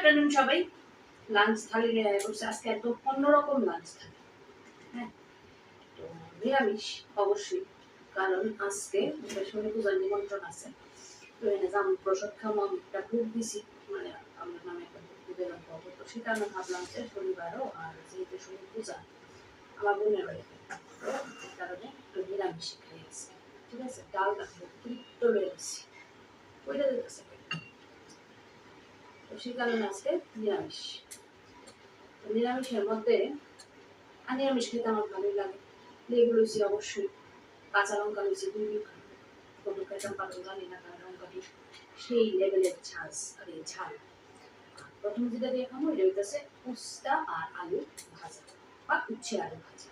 Afternoon সবাই। Lunch থালি নিয়ে বসে, আজকে একদম অন্যরকম লাঞ্চ থালি। হ্যাঁ, তো নিরামিষ অবশ্যই, কারণ আজকে শনি পূজার নিমন্ত্রণ আছে। তো এনে যে আমি প্রসাদ খাবো, আমি একটা ভোগ দিছি, মানে আমার নামে একটা ভোগ দিতে পারবো। তো সেটা আমি ভাবলাম যে শনিবারও, আর যেহেতু শনি পূজা আমার বোনের বাড়িতে, তো এই কারণে একটু নিরামিষ খাই আজকে। ঠিক আছে, ডালটা অতিরিক্ত বেড়েছি, ওইটা দিতেছে। তো সেই কারণে আজকে নিরামিষ। নিরামিষের মধ্যে নিরামিষ খেতে আমার ভালোই লাগে। লেবু লুচি অবশ্যই, কাঁচা লঙ্কা লুচি দুই কত খেতাম পারো জানি না, কারণ লঙ্কাটি সেই লেভেলের ঝাল। আর এই ঝাল প্রথম যেটা দিয়ে খাবো এটা হইতেছে উস্তা আর আলু ভাজা বা উচ্ছে আলু ভাজা।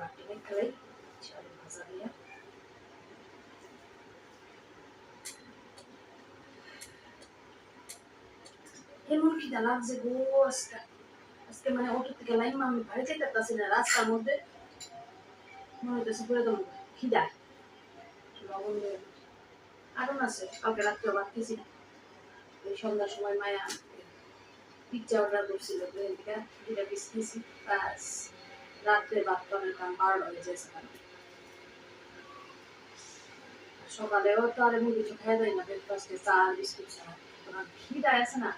বাকি খাই উচ্ছে আলু ভাজা দিয়ে। এমন খিদা লাগছে গো আজকে। আজকে মানে অটো থেকে লাইন আমি বাড়ি যেতে পারছি না, রাস্তার মধ্যে মনে হইতেছে পুরো একদম খিদা। লবণ দিয়ে আরো আছে, কালকে রাত্রে ভাত খেয়েছি না, ওই সন্ধ্যার সময় মায়া পিজ্জা অর্ডার করছিল, দুটা পিস খেয়েছি, ব্যাস রাত্রে ভাত করার কারণ 12টা হয়ে যাচ্ছে। সকালেও তো আর এমন কিছু খাওয়া যায় না, ব্রেকফাস্টে চা বিস্কুট ছাড়া। তোমার খিদা আছে না,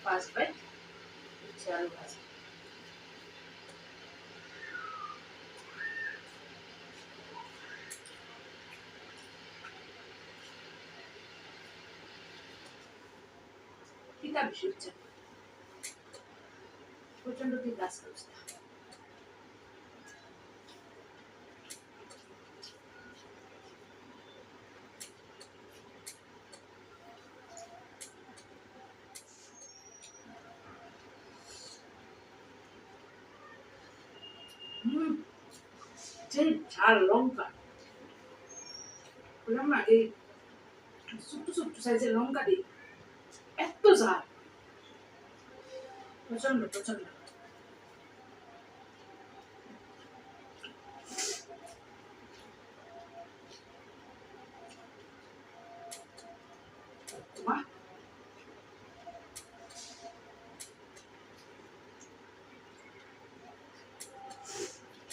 ফার্স্ট বাইট হচ্ছে আলু ভাজা। তিতা বেশি হচ্ছে, প্রচন্ড তিতা আজকে অবস্থা। যে ঝাল লঙ্কা, বললাম না এই ছোট্ট ছোট্ট সাইজের লঙ্কাটি এত ঝাল, প্রচন্ড প্রচন্ড।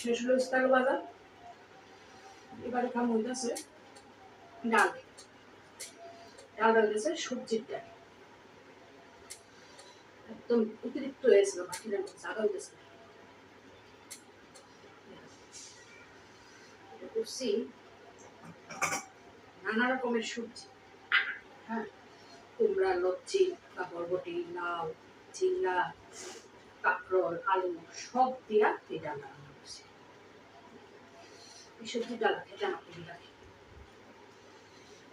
শেষ হলো ইস্তার বাজার, এবারে খামো হইতেছে ডাল। ডালটা হইতেছে সবজির ডাল, একদম অতিরিক্ত হয়েছিল, মাটির জায়গা হইতেছে। করছি নানা রকমের সবজি, হ্যাঁ, কুমড়া, লচ্ছি, বরবটি, লাউ, ঝিঙ্গা, কাঁকরোল, আলু সব দিয়া এই ডাল রান্না করছি। এই সবজি ডাল খেতে আমার খুবই লাগে।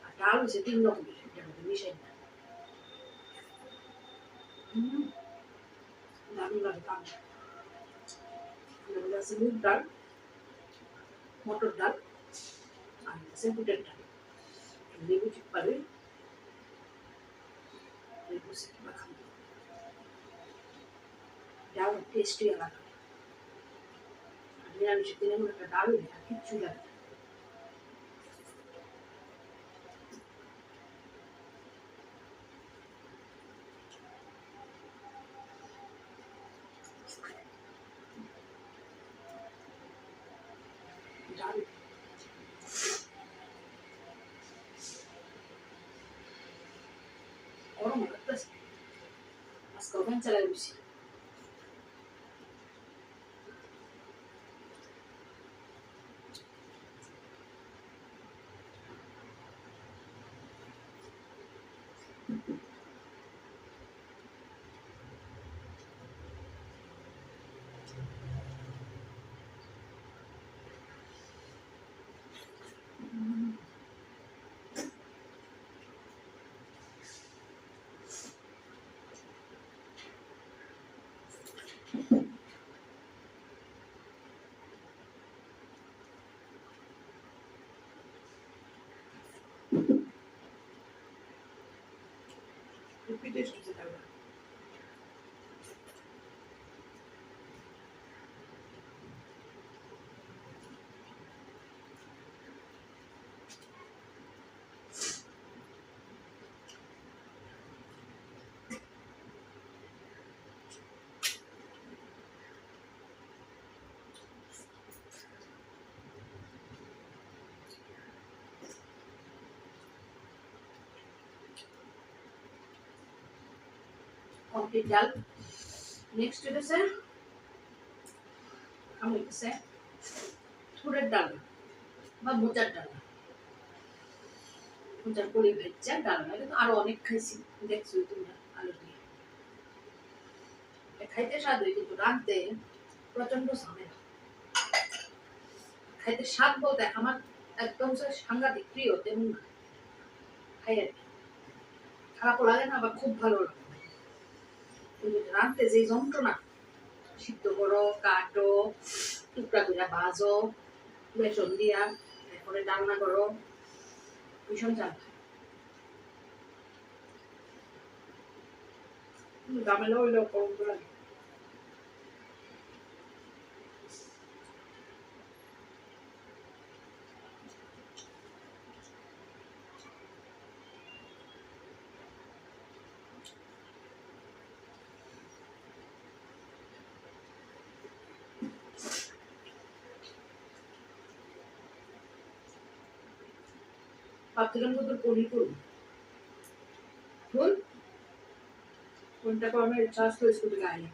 আর ডাল হচ্ছে 3 রকমের, এটার মধ্যে মিশাই না। দারুণ লাগে কাঁকড়া। আছে মুগ ডাল, মটর ডাল, আর আছে বুটের ডাল। লেবু চিপাবে, লেবু চিপা খাবো, ডাল টেস্টই আলাদা। নিরামিষের দিনে মনে একটা ডাল হলে আর কিচ্ছুই লাগে না। ডাল গরম লাগতেছে, আজকে ওভেন চালাই দিছি। খুবই টেস্ট হচ্ছে ডালটা। কমপ্লিট ডাল। নেক্সট হচ্ছে আমি হচ্ছে ছুরের ডাল বা মোচার ডাল, মোচার কলি ভেজা ডাল। কিন্তু আরো অনেক খাইছি, দেখছো তোমরা আলু দিয়ে খাইতে স্বাদ হয়, কিন্তু রাঁধতে প্রচন্ড ঝামেলা। খাইতে স্বাদ বলতে আমার একদম সাংঘাতিক প্রিয় তেমন না, খাই আর কি, খারাপও লাগে না আবার খুব ভালো লাগে। কিন্তু রাঁধতে যে যন্ত্রণা, সিদ্ধ করো, কাটো, টুকরা করে ভাজো, বেসন দিয়া তারপরে রান্না করো, ভীষণ ঝামেলা। ঝামেলা হইলেও কম লাগে। ভাবছিলাম কত পনি করবো, ফুল কোনটা করার ইচ্ছা আসলো স্কুলে গায়ে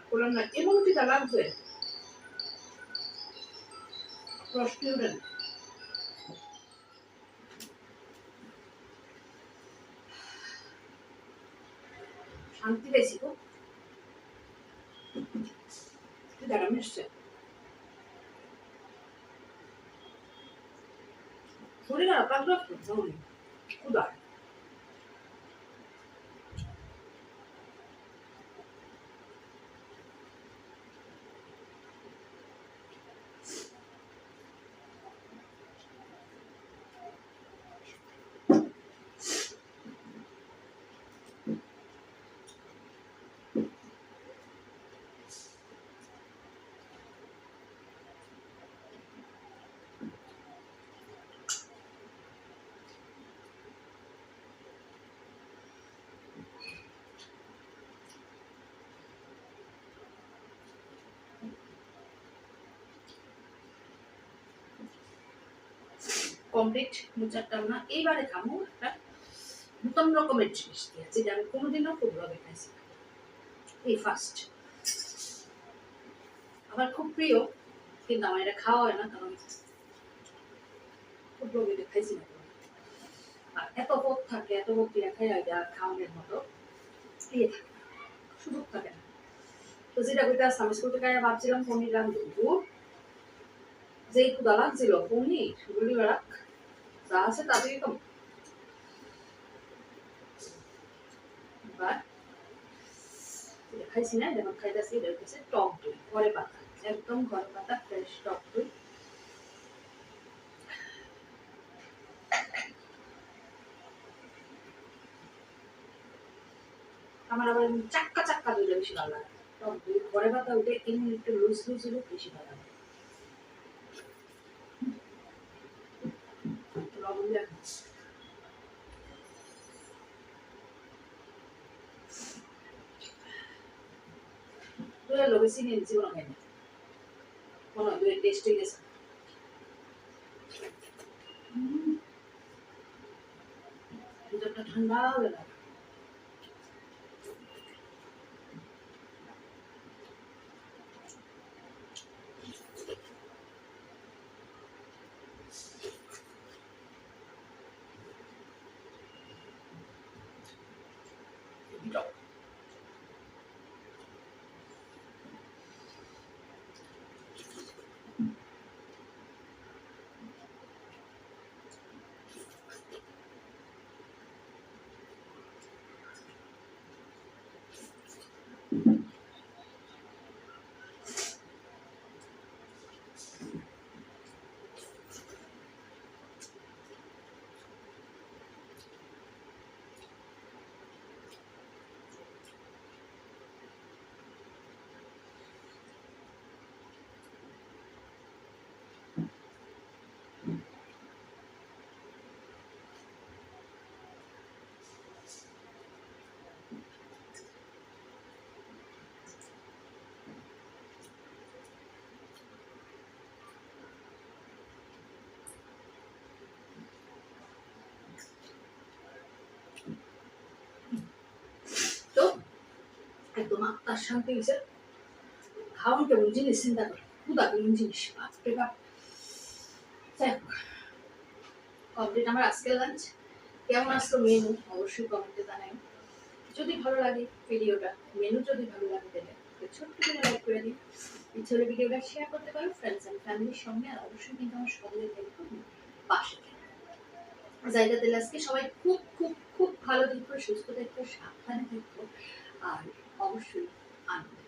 করলাম না, এমন টিকা লাগছে প্রশ্নই ওঠে না। শান্তি পেয়েছি গো, দেখা মিশছে শরীর আর কাজ রাখতো ক্ষুদা। কমপ্লিট মোচার ডালনা। এইবারে খামো একটা নতুন রকমের জিনিস দিয়ে, যেটা আমি কোনোদিনও খুবভাবে খাইছি, এই ফার্স্ট। আমার খুব প্রিয়, কিন্তু আমার এটা খাওয়া হয় না, কারণ খুব লোক এটা খাইছি না। আর এত পথ থাকে, এত ভক্তি খাই এটা খাওয়ানোর মতো ইয়ে থাকে না, সুযোগ থাকে না। তো যেটা কইতে আসলাম, স্কুল থেকে ভাবছিলাম পনির রান্ধবো, যেই ক্ষুদা লাগছিল পনির গুলি বেড়াক যা আছে তাতেই কম। খাইছি না, যেমন খাইতেছি এটা হচ্ছে টক দই, ঘরে পাতা, একদম ঘরে পাতা ফ্রেশ টক দই। আমার আবার চাক্কা চাক্কা দইটা বেশি ভালো লাগে, টক দই ঘরে পাতা ওইটা এমনি একটু লুজ লুজ হলে বেশি ভালো লাগে। লবণ দিয়ে দইয়ের লগে চিনি দিচ্ছি কোনো খাই না, কোনো দইয়ের টেস্ট হয়ে গেছে। ভিতরটা ঠান্ডা হয়ে লাগে। একদম আত্মার শান্তি হয়েছে। খাওয়ান কেমন জিনিস চিন্তা করে, ক্ষুদা কেমন জিনিস, বাপরে বাপ। কমপ্লিট আমার আজকের লাঞ্চ। কেমন আসলো মেনু অবশ্যই কমেন্টে জানাই। যদি ভালো লাগে ভিডিওটা, মেনু যদি ভালো লাগে তাহলে ছোট্ট করে লাইক করে দিন। ইচ্ছে ভিডিওটা শেয়ার করতে পারো ফ্রেন্ডস অ্যান্ড ফ্যামিলির সঙ্গে। আর অবশ্যই কিন্তু আমার সঙ্গে থাকবো, পাশে জায়গা দিলে আজকে সবাই খুব খুব খুব ভালো থাকবো, সুস্থ থাকবো, সাবধানে থাকবো, আর অবশ্যই আনন্দ।